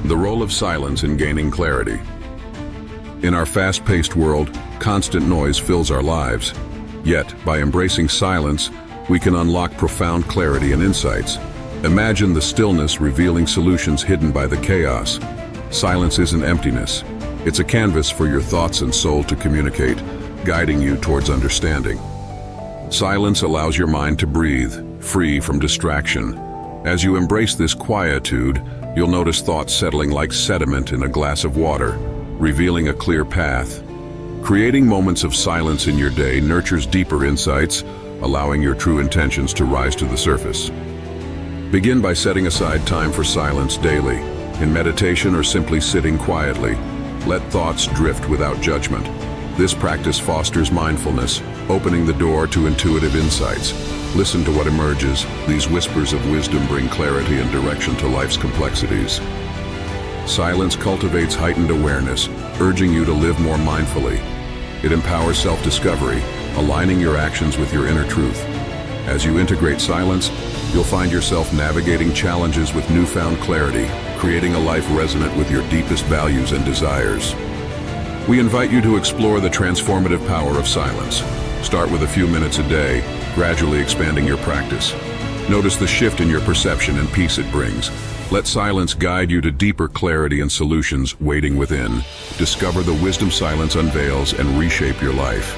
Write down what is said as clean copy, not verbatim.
The role of silence in gaining clarity. In our fast-paced world, constant noise fills our lives. Yet, by embracing silence, we can unlock profound clarity and insights. Imagine the stillness revealing solutions hidden by the chaos. Silence isn't emptiness. It's a canvas for your thoughts and soul to communicate, guiding you towards understanding. Silence allows your mind to breathe, free from distraction. As you embrace this quietude, you'll notice thoughts settling like sediment in a glass of water, revealing a clear path. Creating moments of silence in your day nurtures deeper insights, allowing your true intentions to rise to the surface. Begin by setting aside time for silence daily, in meditation or simply sitting quietly. Let thoughts drift without judgment. This practice fosters mindfulness, opening the door to intuitive insights. Listen to what emerges. These whispers of wisdom bring clarity and direction to life's complexities. Silence cultivates heightened awareness, urging you to live more mindfully. It empowers self-discovery, aligning your actions with your inner truth. As you integrate silence, you'll find yourself navigating challenges with newfound clarity, creating a life resonant with your deepest values and desires. We invite you to explore the transformative power of silence. Start with a few minutes a day, gradually expanding your practice. Notice the shift in your perception and peace it brings. Let silence guide you to deeper clarity and solutions waiting within. Discover the wisdom silence unveils and reshape your life.